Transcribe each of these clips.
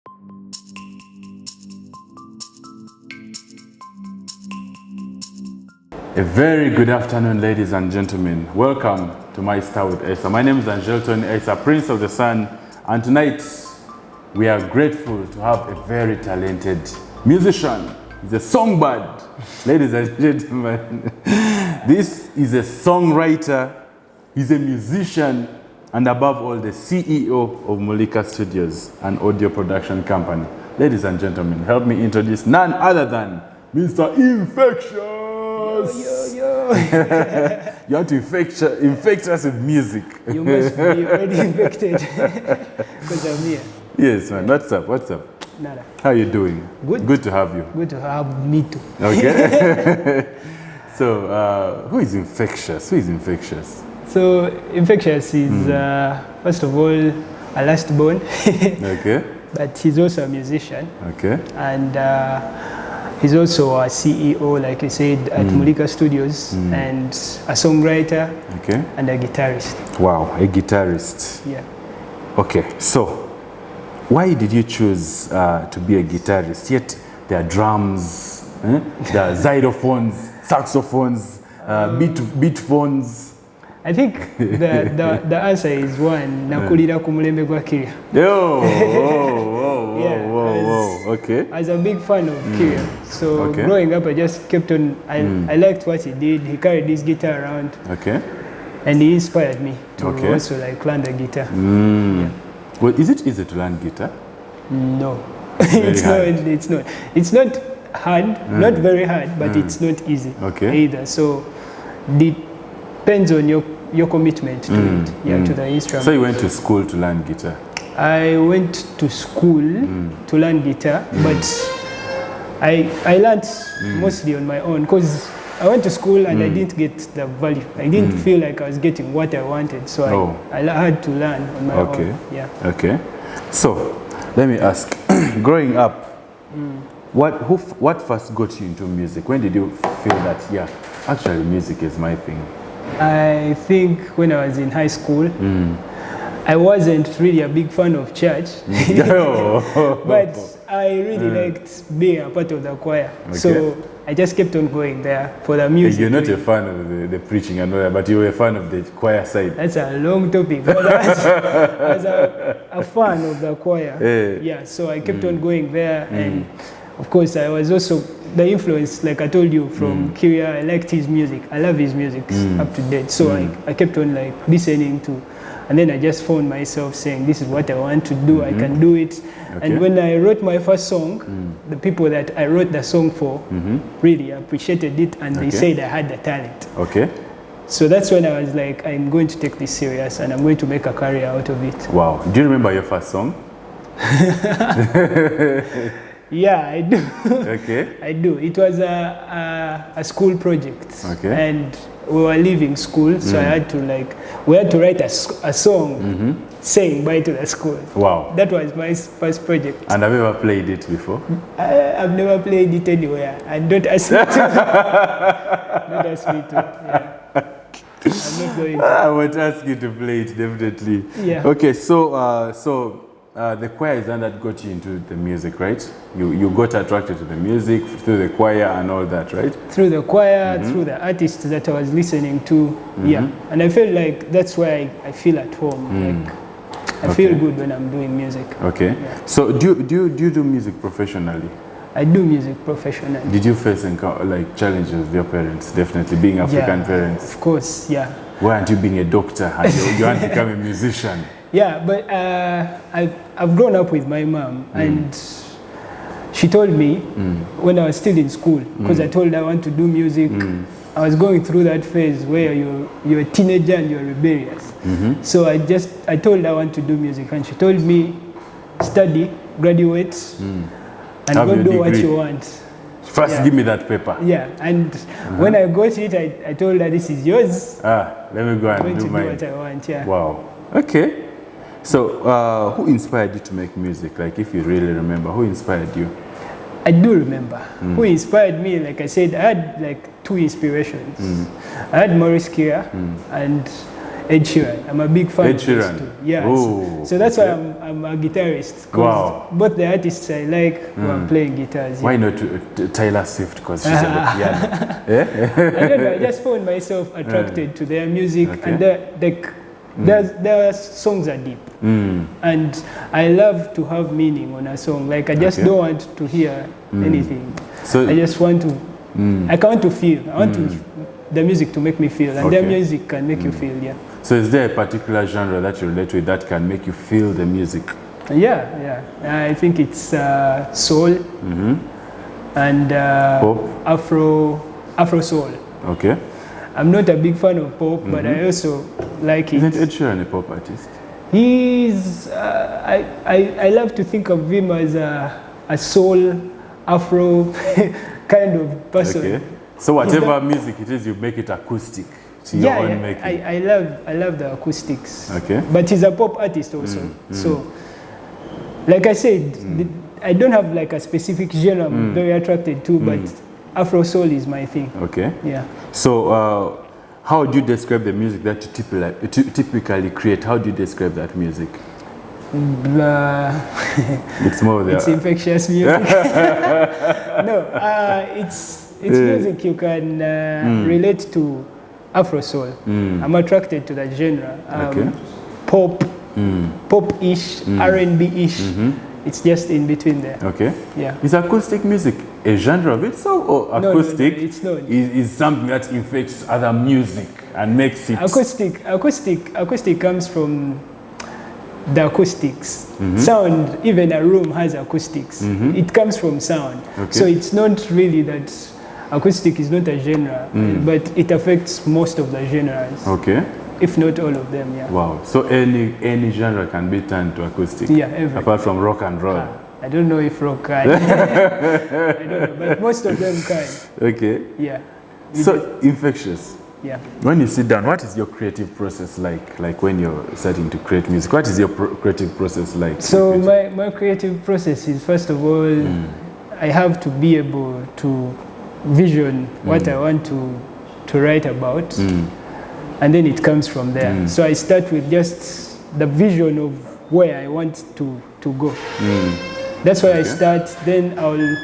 A very good afternoon, ladies and gentlemen. Welcome to My Star with Esa. My name is Angelton Esa, Prince of the Sun, and tonight we are grateful to have a very talented musician. He's a songbird. Ladies and gentlemen, this is a songwriter, he's a musician, and above all, the CEO of Mulika Studios, an audio production company. Ladies and gentlemen, help me introduce none other than Mr. INFECXIOUS. Yo. You want to infect us with music. You must be already infected because I'm here. Yes, man. What's up? Nada. How you doing? Good. Good to have you. Good to have me too. Okay. So, who is INFECXIOUS? So, INFECXIOUS is, first of all, a last born. Okay. But he's also a musician. Okay. And he's also a CEO, like you said, at Mulika Studios, and a songwriter, Okay. and a guitarist. Wow, a guitarist. Yeah. Okay, so why did you choose to be a guitarist? Yet there are drums, there are xylophones, saxophones, beat phones. I think the answer is one, nakulira ku mulembe gwa Kiria. Whoa, okay. I was a big fan of Kiria. So growing up, I just kept on, I liked what he did. He carried this guitar around. Okay. And he inspired me to also like learn the guitar. Yeah. Well, is it easy to learn guitar? No. It's not hard, not very hard, but it's not easy either. So depends on your commitment to it, to the instrument. So you went to school to learn guitar? I went to school to learn guitar, but I learned mostly on my own because I went to school and I didn't get the value. I didn't feel like I was getting what I wanted, so I had to learn on my own. Yeah. Okay. So let me ask, growing up, what first got you into music? When did you feel that, actually music is my thing? I think when I was in high school, I wasn't really a big fan of church, but I really liked being a part of the choir. Okay. So I just kept on going there for the music. You're not a fan of the preaching and all that, but you were a fan of the choir side. That's a long topic. But I was a fan of the choir. Yeah, so I kept on going there, and of course I was also the influence, like I told you, from Kiria. I liked his music. I love his music up to date. So I kept on like listening to, and then I just found myself saying, this is what I want to do. I can do it. And when I wrote my first song, the people that I wrote the song for really appreciated it, and they said I had the talent. Okay. So that's when I was like, I'm going to take this serious and I'm going to make a career out of it. Wow. Do you remember your first song? Yeah, I do. Okay. I do. It was a school project. Okay. And we were leaving school, so we had to write a song saying bye to the school. Wow. That was my first project. And have you ever played it before? I've never played it anywhere. And don't ask me to. Don't ask me to. Yeah. I'm not going to. I would ask you to play it, definitely. Yeah. Okay, so the choir is that got you into the music, right? You got attracted to the music through the choir and all that, right? Through the choir, through the artists that I was listening to, and I felt like that's where I feel at home. Like I feel good when I'm doing music. Okay. Yeah. So do you do music professionally? I do music professionally. Did you face like challenges with your parents? Definitely, being African parents. Of course, yeah. Why aren't you being a doctor and you want to become a musician? Yeah, but I've grown up with my mom, and she told me when I was still in school, because I told her I want to do music. I was going through that phase where you're a teenager and you're rebellious. So I told her I want to do music, and she told me, study, graduate, and go do what you want. First, give me that paper. Yeah, and when I got it, I told her, this is yours. Let me go and do mine. What I want. Yeah. Wow. Okay. So, who inspired you to make music? Like, if you really remember, who inspired you? I do remember. Who inspired me, like I said, I had like two inspirations. I had Maurice Kiria, and Ed Sheeran. I'm a big fan Ed of this Sheeran. too. Yeah. Ooh, So that's okay. why I'm a guitarist. 'Cause Wow. both the artists I like who are playing guitars. Why not Taylor Swift? Because she's on the piano. Yeah? I don't know. I just found myself attracted to their music, Okay. and their songs are deep, and I love to have meaning on a song. Like I just don't want to hear anything. So I just want to. I want to feel. I want the music to make me feel, and their music can make you feel. Yeah. So is there a particular genre that you relate with that can make you feel the music? Yeah. I think it's soul and Pop? Afro soul. Okay. I'm not a big fan of pop, but I also like it. Isn't Ed Sheeran a pop artist? He's I love to think of him as a soul Afro kind of person. Okay. So whatever music it is, you make it acoustic to your own making. I love the acoustics. Okay. But he's a pop artist also. So, like I said, I don't have like a specific genre I'm very attracted to, but Afro soul is my thing. Okay. Yeah. So how do you describe the music that you typically create? How do you describe that music? It's more of the... It's infectious music. No, it's music you can relate to Afro soul. I'm attracted to that genre. Okay. Pop-ish, R&B-ish. It's just in between there. Okay. Yeah. Is acoustic music a genre of itself, or No, acoustic it's not. is something that infects other music and makes it... Acoustic comes from the acoustics. Sound, even a room has acoustics. It comes from sound. Okay. So it's not really that acoustic is not a genre, but it affects most of the genres. Okay. If not all of them, yeah. Wow. So any genre can be turned to acoustic? Yeah, everything. Apart from rock and roll? I don't know if rock can. I don't know, but most of them can. Okay. Yeah. So, infectious. Yeah. When you sit down, what is your creative process like? Like when you're starting to create music, what is your creative process like? So my creative process is, first of all, I have to be able to vision what I want to write about, and then it comes from there. So I start with just the vision of where I want to go. That's where I start. Then I'll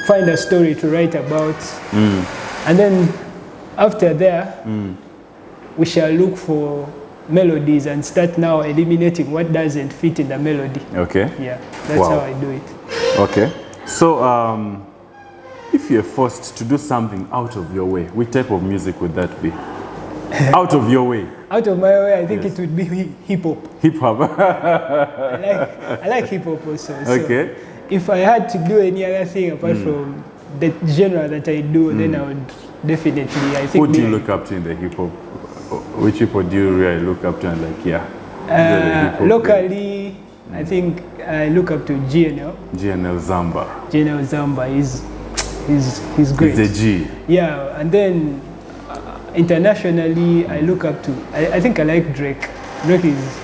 find a story to write about, and then after there, we shall look for melodies and start now eliminating what doesn't fit in the melody. Okay. Yeah, that's how I do it. Okay. So, if you're forced to do something out of your way, which type of music would that be? Out of your way? Out of my way, I think it would be hip-hop. Hip-hop? I like hip-hop also. Okay. So if I had to do any other thing apart from the genre that I do, then I would definitely, I think... Who do you look up to in the hip-hop? Which people do you really look up to and like, yeah? Locally, I think I look up to GNL. GNL Zamba. GNL Zamba he's great. He's a G. Yeah, and then internationally, I look up to, I think I like Drake. Drake is...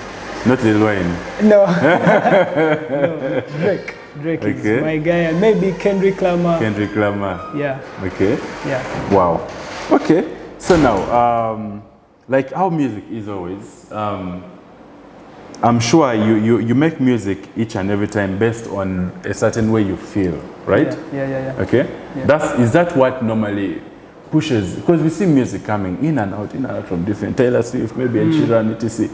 Not Lil Wayne? No. No, Drake. Drake is my guy, and maybe Kendrick Lamar. Kendrick Lamar. Yeah. Okay. Yeah. Wow. Okay. So now, like how music is always, I'm sure you make music each and every time based on a certain way you feel, right? Yeah. Okay. Yeah. Is that what normally pushes? Because we see music coming in and out from different Taylor Swift, maybe Ed Sheeran, etc.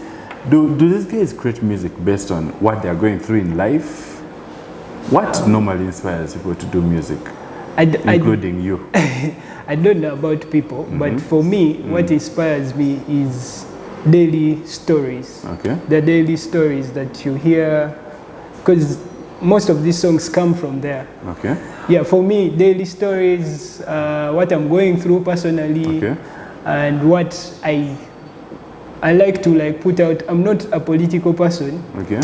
Do these guys create music based on what they are going through in life? What normally inspires people to do music, including you? I don't know about people, but for me, what inspires me is daily stories. Okay. The daily stories that you hear, because most of these songs come from there. Okay. Yeah, for me, daily stories, what I'm going through personally, and what I like to put out. I'm not a political person. Okay.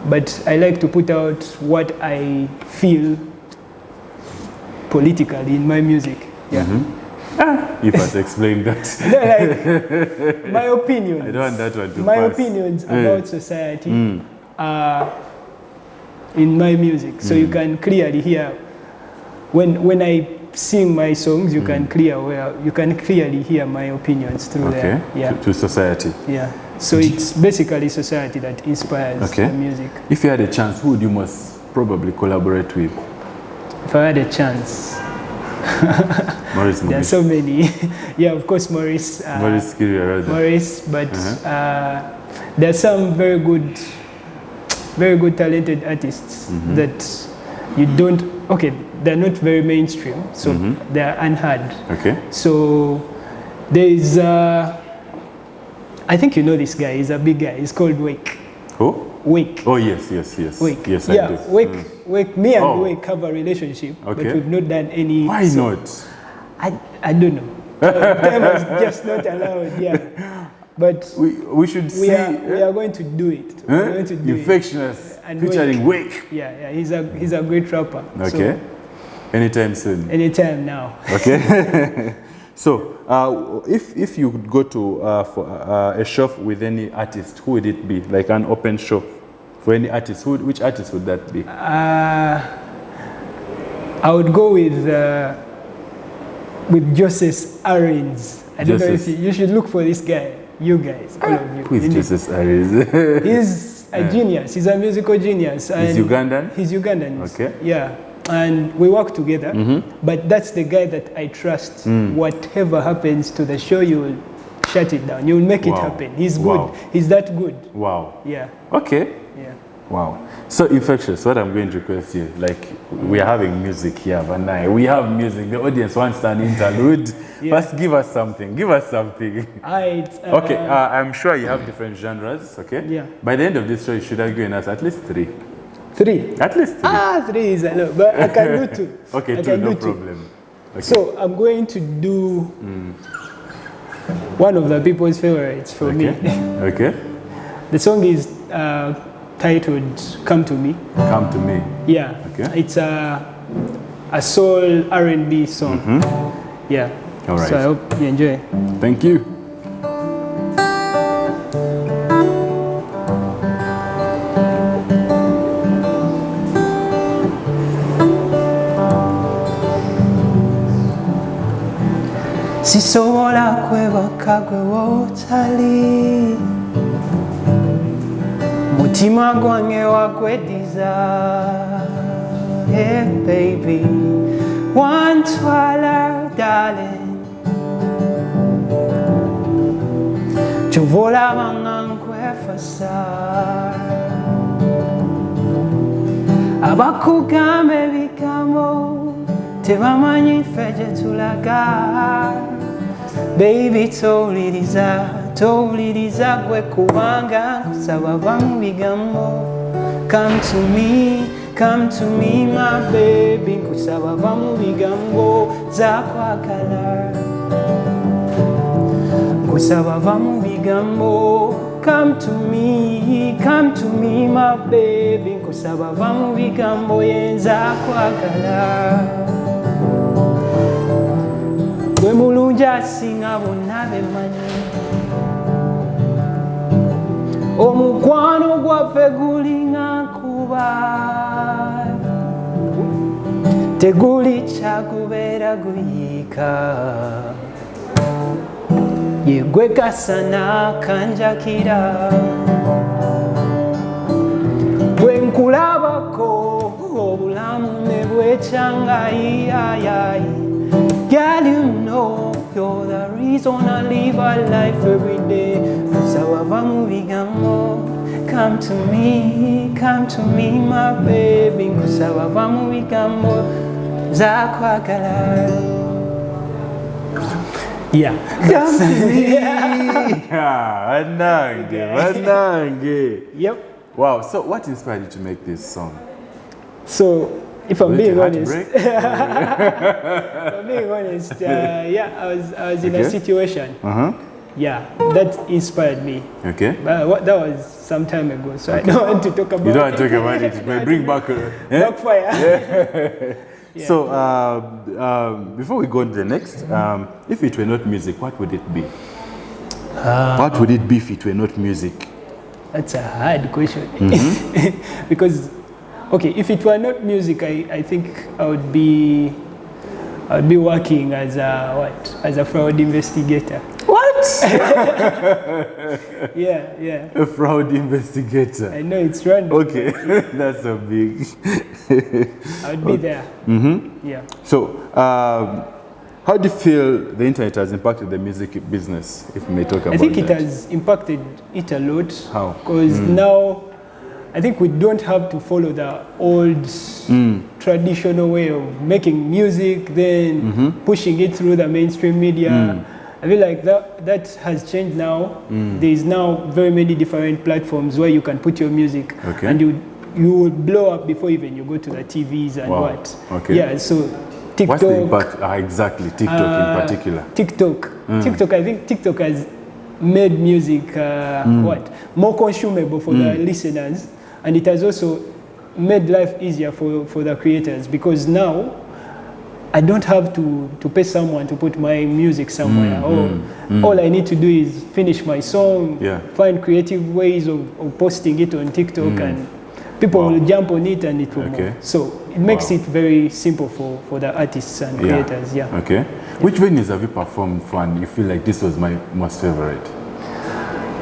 But I like to put out what I feel politically in my music. Yeah. You must explain that. No, like my opinions. I don't want that one to my pass. Opinions about society are in my music. So you can clearly hear when I sing my songs, you can clearly hear my opinions through there. Yeah. To society. Yeah. So it's basically society that inspires Okay. the music. If you had a chance, who would you most probably collaborate with? If I had a chance, Maurice there are Mugisha. so many. Yeah, of course, Maurice. Maurice Kiria, rather. Maurice, but there are some very good talented artists that you don't. Okay, they're not very mainstream, so they're unheard. Okay. So there is. I think you know this guy. He's a big guy. He's called Wake. Who? Wake. Oh, yes. Wake. Yes, yeah, I do. Wake. Me and Oh. Wake have a relationship, Okay. but we've not done any. Why not? I don't know. Time was just not allowed. Yeah, but We should see. we are going to do it. We're going to do Infectious, And featuring Wake. Yeah. He's a great rapper. Okay. So, Anytime soon. anytime now. Okay. So, if you could go to for a shop with any artist, who would it be? Like an open shop for any artist. Which artist would that be? I would go with Joseph Arins. I don't know if you should look for this guy. You guys, all of you. Who is Joseph Aries? He's a genius. He's a musical genius. He's Ugandan? He's Ugandan. Okay. Yeah. And we work together. But that's the guy that I trust. Whatever happens to the show, you will shut it down. You will make it happen. He's good. He's that good. Wow. Yeah. Okay. Yeah. Wow. So, Infectious, what I'm going to request you, like, we are having music here, Vanai. We have music. The audience wants an interlude. First, give us something. Give us something. Okay. I'm sure you have different genres, okay? Yeah. By the end of this show, you should have given us at least 3. 3. At least 3. 3 is a lot, but I can do 2. Okay, I 2, can no do 2. problem. Okay. So I'm going to do one of the people's favorites for me. Okay. The song is titled "Come to Me." Come to me. Yeah. Okay. It's a soul R&B song. Yeah. All right. So I hope you enjoy. Thank you. Sisobola kwebaka gwe wotali mutima gwange wagwediza. Hey baby, wantwala darling, kyova banga nkwefasa, abakugamba ebigambo tebamanyi ffe gye tulaga. Baby towuliriza gwe kubanga nkusaba va mu bigambo. Come to me my baby, nkusaba va mu bigambo zakwagala. Nkusaba va mu bigambo. Come to me my baby, nkusaba va mu bigambo yenza kwagala. Gwe mulungi asinga bonna bemanyi, omukwano gwaffe gulinga nkuba, teguli kyagubeera guyiika. Ye gwe kasana kanjakira, bwe nkulabako obulamu ne bwekyangayiyayayi. Girl, you know you're the reason I live a life every day. Kusaba va mu bigambo. Come to me my baby, nkusaba va mu bigambo zakwagala. Yeah. Come to me. Vanange. Yep. Wow. So, what inspired you to make this song? So, if I'm being honest, yeah, I was in a situation. Yeah, that inspired me. Okay. But that was some time ago, so I don't want to talk about it. You don't want to talk about it. It may bring back backfire. Yeah. So, before we go to the next, if it were not music, what would it be? What would it be if it were not music? That's a hard question. Because, okay, if it were not music, I think I would be working as a fraud investigator. What? Yeah. A fraud investigator. I know it's random. Okay, that's a big. I would be there. Yeah. So, how do you feel the internet has impacted the music business, if we may talk about I think it that? has impacted it a lot. How? Because now, I think we don't have to follow the old traditional way of making music, then pushing it through the mainstream media. I feel like that has changed now. There is now very many different platforms where you can put your music, and you will blow up before even you go to the TVs and what. Okay. Yeah. So TikTok. What's the impact? Exactly, TikTok in particular. TikTok. I think TikTok has made music more consumable for the listeners, and it has also made life easier for the creators, because now I don't have to pay someone to put my music somewhere. All I need to do is finish my song, find creative ways of posting it on TikTok, and people will jump on it and it will move. So it makes it very simple for the artists and creators. Yeah. Okay. Which venues have you performed for and you feel like this was my most favorite?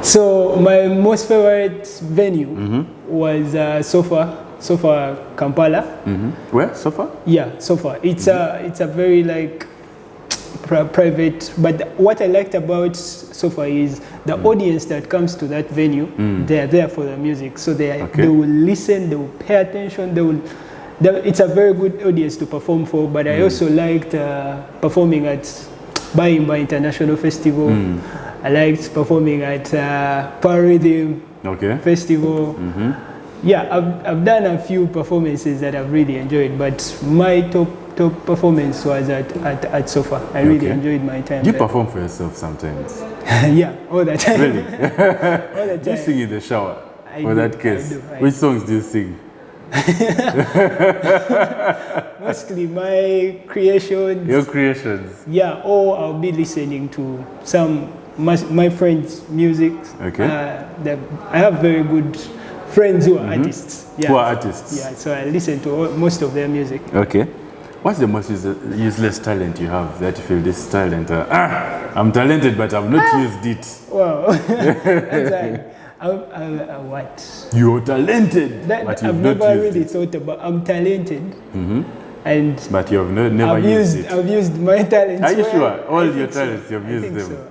So my most favorite venue was Sofa Kampala. Where? Sofa? Yeah, Sofa. It's a very like private, but what I liked about Sofa is the audience that comes to that venue, they are there for the music, so they will listen, they will pay attention, it's a very good audience to perform for. But I also liked performing at Bayimba International Festival. I liked performing at Parirhythm Festival. Yeah, I've done a few performances that I've really enjoyed, but my top performance was at Sofa. I really enjoyed my time. Do you perform for yourself sometimes? Yeah, all the time. Really? All the time. Do you sing in the shower? For that case, I which songs do you sing? Mostly my creations. Your creations? Yeah, or I'll be listening to some my friends' music. Okay. I have very good friends who are artists. Yeah. Who are artists? Yeah, so I listen to most of their music. Okay. What's the most useless talent you have that you feel this talent? I'm talented, but I've not used it. Wow. That's like, what? You're talented, but you've I've not never used really it. thought about. I'm talented, and but you've never used it. I've used my talents. Are you well. sure? All your so. talents, you've used them. So.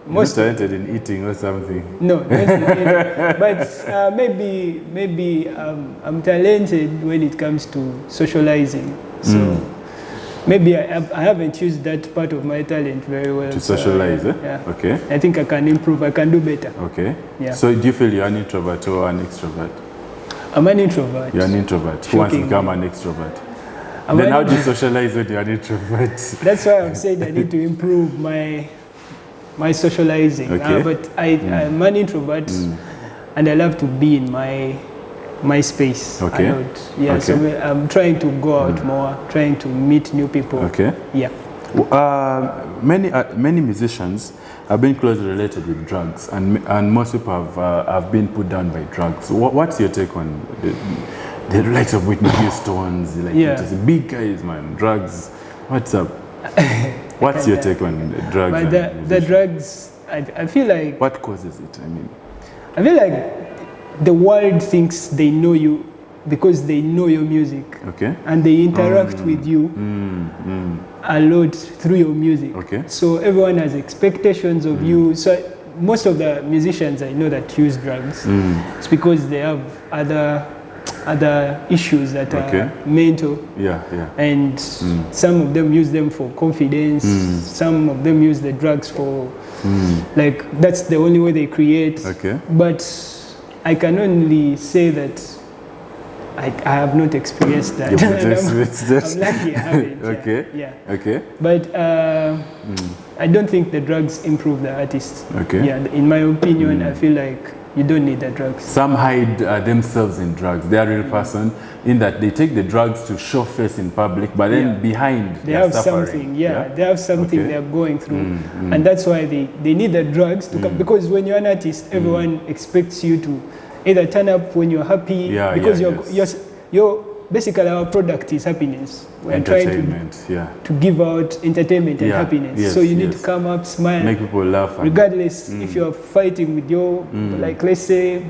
Most talented in eating or something. No, but maybe I'm talented when it comes to socializing. So maybe I haven't used that part of my talent very well. To socialize, Yeah. Okay. I think I can improve. I can do better. Okay. Yeah. So do you feel you're an introvert or an extrovert? I'm an introvert. You're an introvert. Who wants to become an extrovert? Then how do you socialize when you're an introvert? That's why I'm saying I need to improve my socializing. Okay. But I'm an introvert, and I love to be in my space a lot. Yeah. Okay. So I'm trying to go out more, trying to meet new people. Okay. Yeah. Many musicians have been closely related with drugs, and most people have been put down by drugs. What's your take on the likes of Whitney Houston's, like it's big guys, man, drugs? What's up? What's your take on the drugs? But the drugs, I feel like. What causes it? I feel like the world thinks they know you because they know your music. Okay. And they interact with you a lot through your music. Okay. So everyone has expectations of you. So most of the musicians I know that use drugs, it's because they have other issues that are mental. And some of them use them for confidence. Some of them use the drugs for like that's the only way they create. But I can only say that I have not experienced that. I'm lucky I haven't. But I don't think the drugs improve the artist. Yeah, in my opinion, I feel like you don't need the drugs. Some hide themselves in drugs. They are a real person in that they take the drugs to show face in public, but then behind they have something. They have something they are going through, and that's why they need the drugs to come. Because when you're an artist, everyone expects you to either turn up when you're happy, because basically our product is happiness. We're trying to give out entertainment and happiness. Yes, so you need to come up, smile, make people laugh. Regardless if you're fighting with your, like let's say,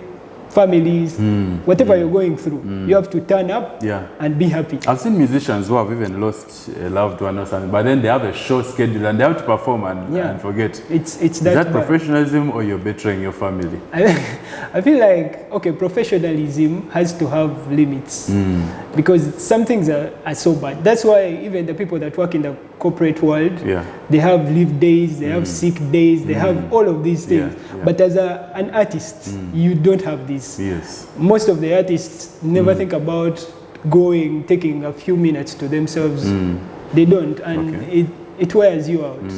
families, whatever you're going through, you have to turn up and be happy. I've seen musicians who have even lost a loved one or something, but then they have a show schedule and they have to perform and forget. It's Is that professionalism or you're betraying your family? I feel like, okay, professionalism has to have limits because some things are so bad. That's why even the people that work in the corporate world, they have leave days, they have sick days, they have all of these things. But as an artist, you don't have this. Yes. Most of the artists never think about taking a few minutes to themselves. They don't, and it wears you out.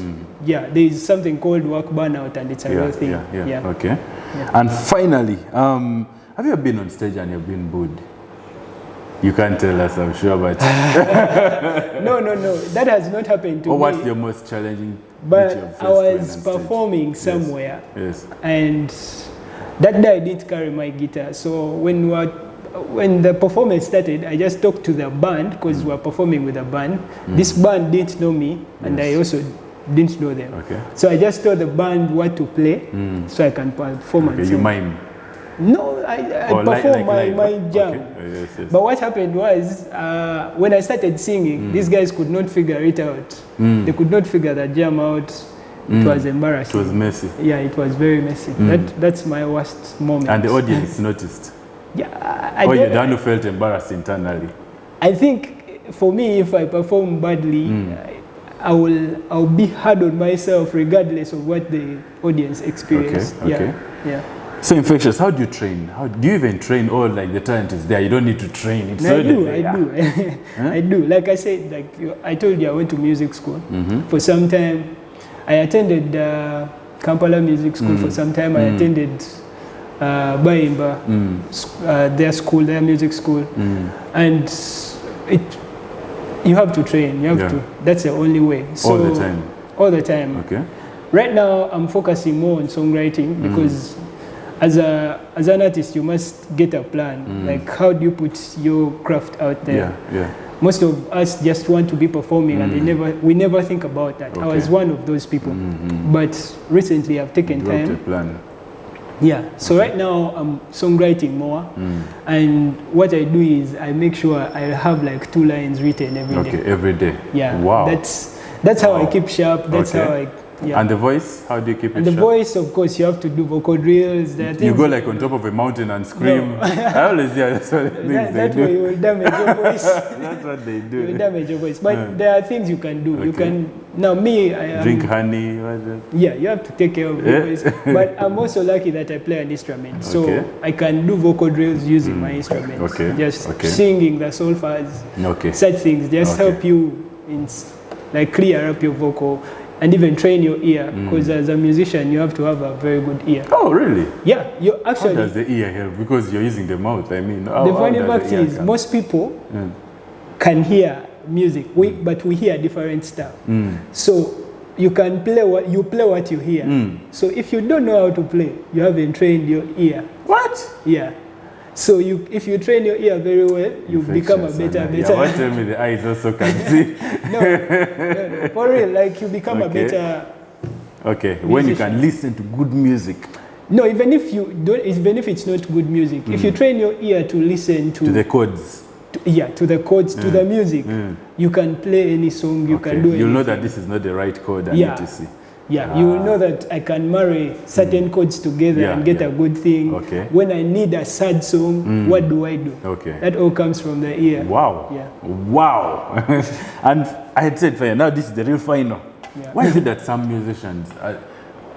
Yeah, there is something called work burnout, and it's a real thing. Okay. Yeah. And finally, have you ever been on stage and you've been booed? You can't tell us, I'm sure, but no, that has not happened to me. What's your most challenging? But I was performing somewhere, and that day I didn't carry my guitar. So when the performance started, I just talked to the band because we were performing with a band. This band didn't know me, and I also didn't know them. Okay. So I just told the band what to play, so I can perform and sing. You mime? No, I perform my jam. Okay. But what happened was, when I started singing, these guys could not figure it out. They could not figure the jam out. It was embarrassing. It was messy. Yeah, it was very messy. That's my worst moment. And the audience noticed? Yeah. You're the one who felt embarrassed internally? I think, for me, if I perform badly, I'll be hard on myself regardless of what the audience experienced. Okay. Yeah. So Infectious, how do you train? How do you even train? Or like the talent is there, you don't need to train? It's I do. I do. Like I said, I told you I went to music school for some time. I attended Kampala Music School for some time. I attended Bayimba, their music school, and you have to train. You have to. That's the only way. So, all the time. All the time. Okay. Right now, I'm focusing more on songwriting because, as an artist, you must get a plan. Like, how do you put your craft out there? Most of us just want to be performing, and we never think about that. I was one of those people, but recently I've taken time. A plan. Yeah, so right now I'm songwriting more, and what I do is I make sure I have like 2 lines written every day. Okay, every day. Yeah. Wow. That's how I keep sharp. That's how I. Yeah. And the voice, how do you keep it And the sharp? voice, of course, you have to do vocal drills. You go like on top of a mountain and scream. No. I always hear that's what that way you will damage your voice. That's what they do. You will damage your voice. But there are things you can do. You can, now me, I drink honey. Yeah, you have to take care of your voice. But I'm also lucky that I play an instrument. So I can do vocal drills using my instrument. Just singing the solfas, such things. Just help you like clear up your vocal. And even train your ear, because as a musician, you have to have a very good ear. Oh, really? Yeah, you actually. How does the ear help? Because you're using the mouth. I mean, the funny fact is, most people can hear music, but we hear different stuff. So you can play what you hear. So if you don't know how to play, you haven't trained your ear. What? Yeah. So if you train your ear very well, you become a better. Yeah, tell me the eyes also can see. No, for real, like you become a better. Okay, when you can listen to good music. No, even if it's not good music, if you train your ear to listen to the chords. To the chords, to the music, you can play any song. You can do it. You'll know that this is not the right chord. I need to see. Yeah, you will know that I can marry certain chords together and get a good thing. When I need a sad song, what do I do? That all comes from the ear. Wow. Yeah. Wow. And I had said, now this is the real final. Why is it that some musicians,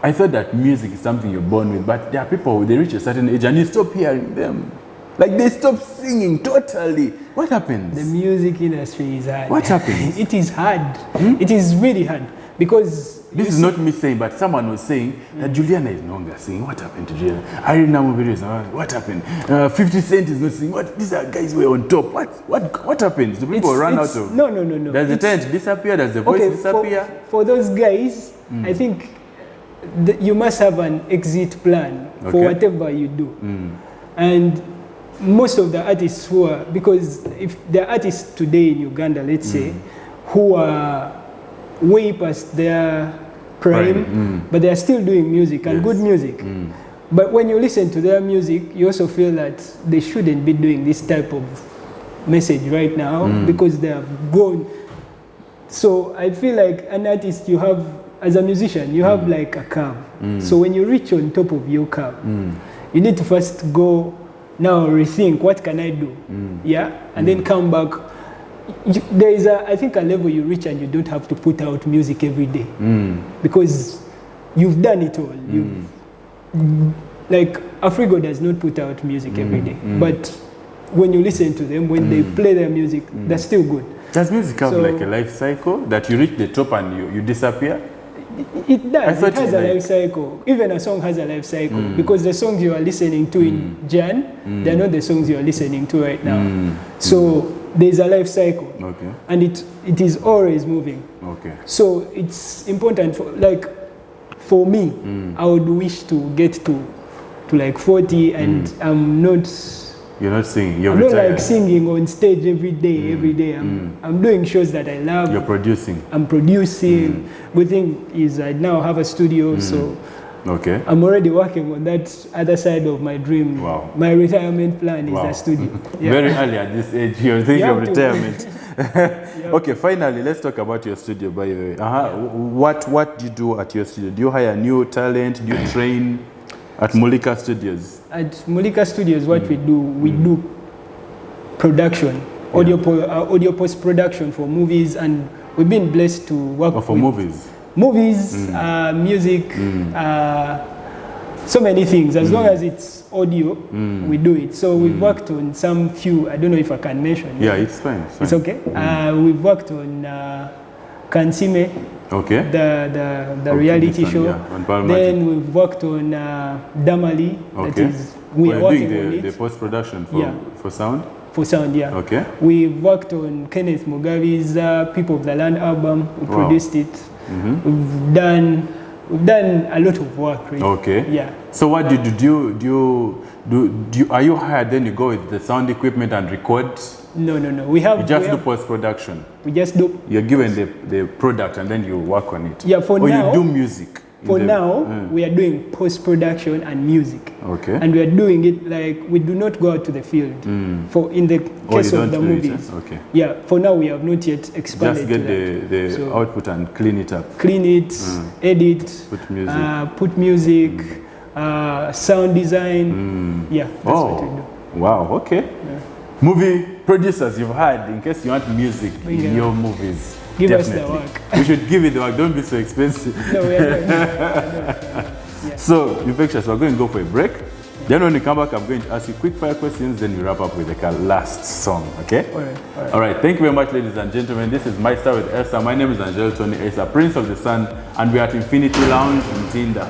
I thought that music is something you're born with, but there are people, they reach a certain age and you stop hearing them. Like they stop singing totally. What happens? The music industry is hard. What happens? It is hard. It is really hard. Because this is not me saying, but someone was saying that Juliana is no longer singing. What happened to Juliana? Arena Movies, what happened? 50 Cent is not singing. What? These are guys who were on top. What happens? Do people run out of? No. Does the talent disappear? Does the voice disappear? For those guys, I think you must have an exit plan for whatever you do. And most of the artists who are, because if there are artists today in Uganda, let's say, who are way past their prime, but they are still doing music and good music. But when you listen to their music, you also feel that they shouldn't be doing this type of message right now because they have grown. So I feel like an artist, you have, as a musician, you have like a curve. So when you reach on top of your curve, you need to first go, now rethink, what can I do? Yeah, and then come back. There is, I think, a level you reach and you don't have to put out music every day because you've done it all. Like Afrigo does not put out music every day, but when you listen to them, when they play their music, they're still good. Does music have like a life cycle that you reach the top and you disappear? It does. It has a life cycle. Even a song has a life cycle because the songs you are listening to in Jan, they're not the songs you are listening to right now. So there's a life cycle, and it is always moving. So it's important for me. I would wish to get to like 40, and I'm not. You're not singing. You're I'm retired. not like singing on stage every day. Every day, I'm doing shows that I love. You're producing. I'm producing. Good thing is I now have a studio, so I'm already working on that other side of my dream. Wow. My retirement plan is a studio. Very early at this age, you're thinking of retirement. Okay, finally, let's talk about your studio. By the way, what do you do at your studio? Do you hire new talent? Do you train? At Mulika Studios? At Mulika Studios, what we do production, audio post-production for movies, and we've been blessed to work for movies? Movies, music, so many things. As long as it's audio, we do it. So we've worked on some few, I don't know if I can mention. Yeah, it's fine. It's okay. We've worked on Kansime. The reality show. Then we've worked on Damali. That is, we are working on it. The post-production for sound? For sound, yeah. We've worked on Kenneth Mugabe's People of the Land album. We produced it. We've done a lot of work, really. Yeah. So what do you do? Are you hired, then you go with the sound equipment and record? No. We have. You just do post-production. We just do. You're given the product and then you work on it. Yeah, for now. Or you do music. For now, we are doing post-production and music. And we are doing it like, we do not go out to the field. For in the case of the movies. Yeah, for now we have not yet expanded. Just get the output and clean it up. Clean it, edit, put music, sound design. Yeah, that's what we do. Wow, okay. Movie producers you've had, in case you want music in your movies. Give us the work. We should give it the work. Don't be so expensive. No, we are not. So, INFECXIOUS, we're going to go for a break. Then when we come back, I'm going to ask you quick fire questions. Then we wrap up with the last song, okay? All right. Thank you very much, ladies and gentlemen. This is My Star with Elsa. My name is Angel Tony Elsa, Prince of the Sun, and we're at Infinity Lounge in Tinder.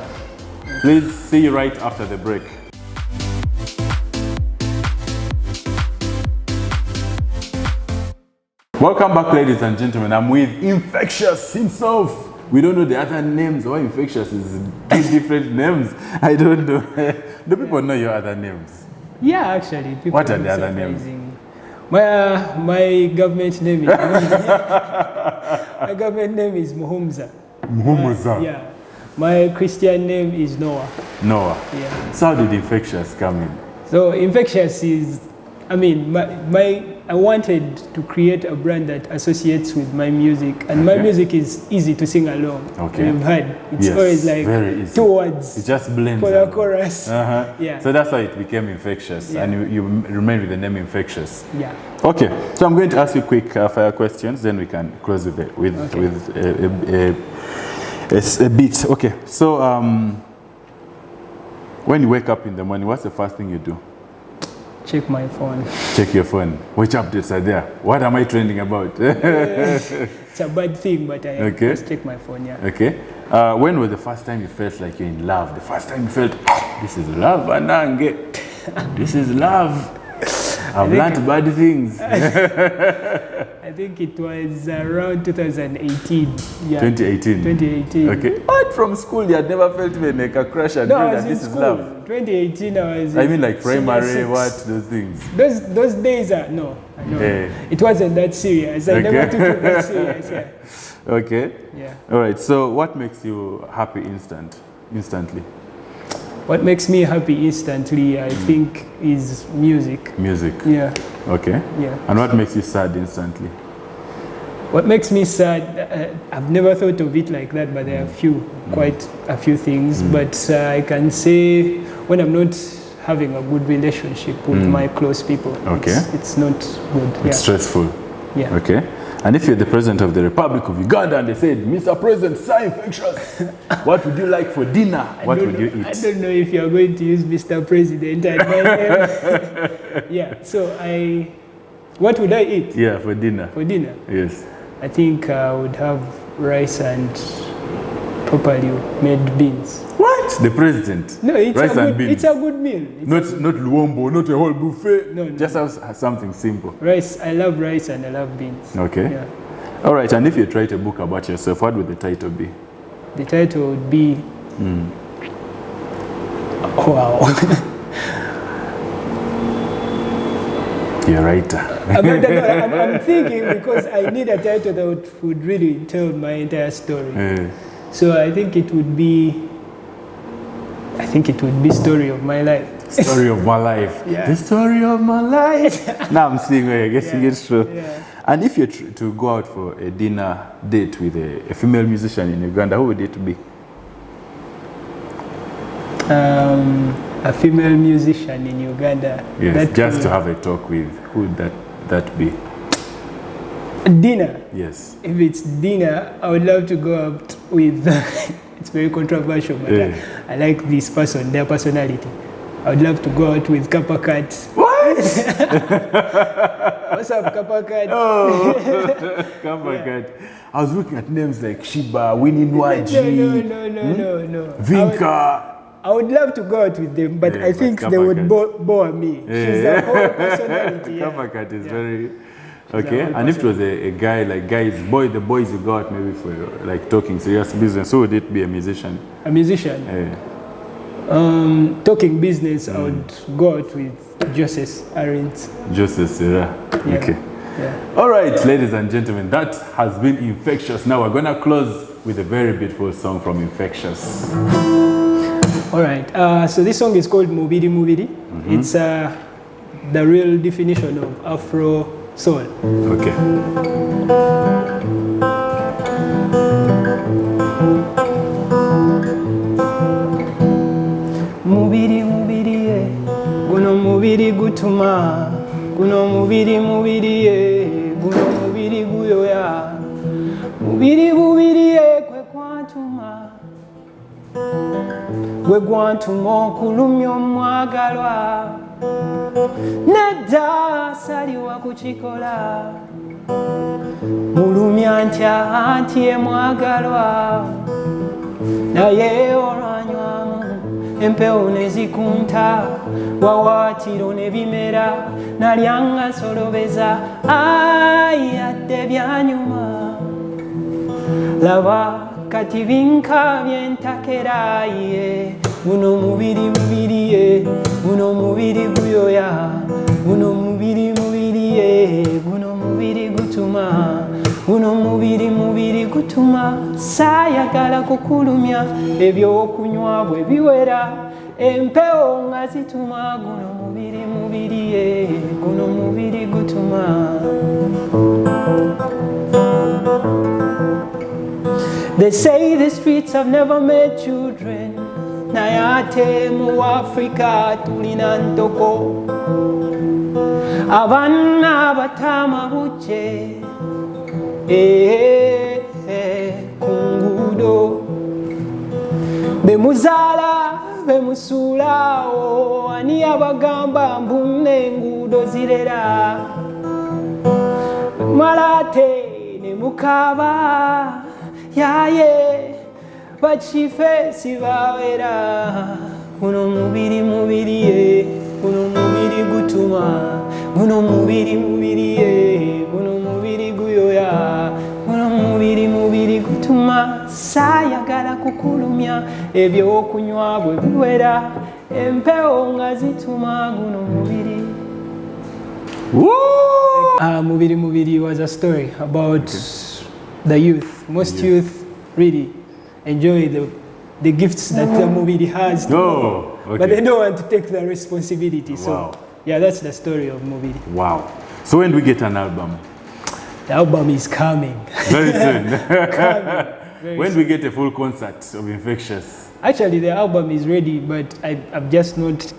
Please see you right after the break. Welcome back, ladies and gentlemen. I'm with INFECXIOUS himself. We don't know the other names. Why INFECXIOUS is different names? I don't know. Do people know your other names? Yeah, actually. What are the other names? My government name is my government name is Muhumza. Muhumza. Yeah. My Christian name is Noah. Noah. Yeah. So how did INFECXIOUS come in? So INFECXIOUS is, I mean, I wanted to create a brand that associates with my music, and my music is easy to sing along. You've heard it's always like two words. It just blends. For the chorus. Yeah. So that's why it became INFECXIOUS, and you remain with the name INFECXIOUS. Yeah. Okay. So I'm going to ask you quick fire questions, then we can close with a bit. Okay. So when you wake up in the morning, what's the first thing you do? Check my phone. Check your phone. Which updates are there? What am I trending about? It's a bad thing, but I just check my phone, yeah. Okay. When was the first time you felt like you're in love? The first time you felt, this is love, Anange. This is love. I've learned bad things. I think it was around 2018. Yeah. 2018. 2018. Okay. But from school, you had never felt even like a crush and No, feel I was that in this is school. love. 2018, I was. I mean, like senior primary, six. what, those things. Those days are no. Eh. It wasn't that serious. I never took it that serious. Yeah. Okay. Yeah. All right. So, what makes you happy instantly? What makes me happy instantly, I think, is music. Music. Yeah. Okay. Yeah. And what makes you sad instantly? What makes me sad, I've never thought of it like that, but there are quite a few things. But I can say when I'm not having a good relationship with my close people, Okay. it's not good. Yeah. It's stressful. Yeah. Okay. And if you're the president of the Republic of Uganda and they said, Mr. President, so infectious, what would you like for dinner? What would you eat? I don't know if you're going to use Mr. President and my name. Yeah. So what would I eat? Yeah, for dinner. For dinner? Yes. I think I would have rice and properly made beans. What? The president? No, it's rice a good, and beans. It's a good meal. Not luombo, not a whole buffet. No. Just have something simple. Rice. I love rice and I love beans. Okay. Yeah. All right. And if you write a book about yourself, what would the title be? The title would be. Wow. You're a writer. I'm thinking because I need a title that would really tell my entire story. So I think it would be. Story of my life. Story of my life. Yeah. The story of my life. Now I'm seeing where you're getting it through. Yeah. And if you're to go out for a dinner date with a female musician in Uganda, who would it be? A female musician in Uganda. Yes, just to have a talk with. Who would that be? Dinner. Yes. If it's dinner, I would love to go out with. It's very controversial, but I like this person, their personality. I would love to go out with Kappa Cat. What? What's up, Kappa Cat? Oh, Kappa Cat. I was looking at names like Shiba, Winnie Nwaji. No. Vinka. I would love to go out with them, but I think they would bore me. She's a whole personality. Kappa Cat is very... Okay, and if it was a guy, like the boys you got maybe for like talking serious business, who would it be? A musician? A musician? Talking business, I would go out with Joseph Arendt. Joseph, yeah. Okay. Yeah. All right, ladies and gentlemen, that has been Infectious. Now we're going to close with a very beautiful song from Infectious. All right, so this song is called Mubiri Mubiri. It's the real definition of Afro soul. Okay. Mubiri mubiri ye, guno mubiri gutuma, guno mubiri mubiri ye, guno mubiri guyoya, mubiri mubiri ye kwe kwantuma, gwe gwantuma okulumya omwagalwa. Nedda saliwa kukikola mulumya ntya anti ye mwagalwa naye olwanywamu empewo ne zikunta wawaatiro ne bimera nalyanga nsolobeza ayadde byanyuma laba kati binkabye ntakera ye guno mubiri mubiri ye guno mubiri guyoya guno mubiri mubiri ye guno mubiri gutuma guno mubiri mubiri gutuma saayagala kukulumya ebyokunywa bwe biwera empewo nga zituma guno mubiri mubiri ye guno mubiri gutuma. They say the streets have never made children. Naye ate mu Africa tulina ntoko abaana batama buche ku nguudo bemuzaala bemusuulaawo ani abagamba mbunna enguudo zirera malate ne mukaaba yaye bachife sibawera kuno mubiri mubiri ye kuno mubiri gutuma guno mubiri mubiri guno mubiri guyoya guno mubiri gutuma saayagala kukulumya ebyokunywa bwe biwera empewo nga zituma guno mubiri. Mubiri Mubiri was a story about the youth. Most youth really enjoy the gifts that the Mubiri has to offer, but they don't want to take the responsibility. So yeah, that's the story of Mubiri. Wow. So when do we get an album? The album is coming. Very soon. When Soon. do we get a full concert of Infectious? Actually, the album is ready, but I'm just not.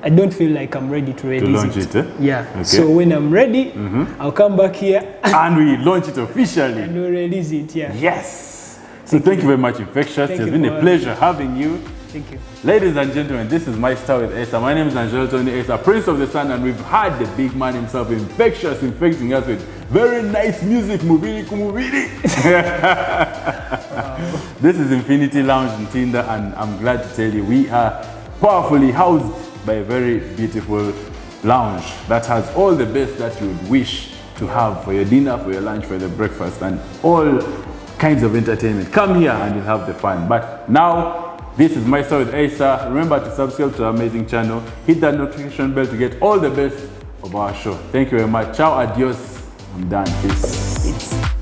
I don't feel like I'm ready to release launch it, eh? Yeah. Okay. So when I'm ready, I'll come back here And we launch it officially. and we'll release it. Yeah. Yes. So thank you very much, Infectious. Thank It's you been for a pleasure having you. Thank you. Ladies and gentlemen, this is My Star with Asa. My name is Angelo Tony Asa, Prince of the Sun, and we've had the big man himself, Infectious, infecting us with very nice music. Mubiri kumubiri. This is Infinity Lounge in Tinder, and I'm glad to tell you we are powerfully housed by a very beautiful lounge that has all the best that you would wish to have for your dinner, for your lunch, for your breakfast, and all kinds of entertainment. Come here and you'll have the fun. But now, this is My Star with Asa. Remember to subscribe to our amazing channel. Hit that notification bell to get all the best of our show. Thank you very much. Ciao, adios. I'm done. Peace.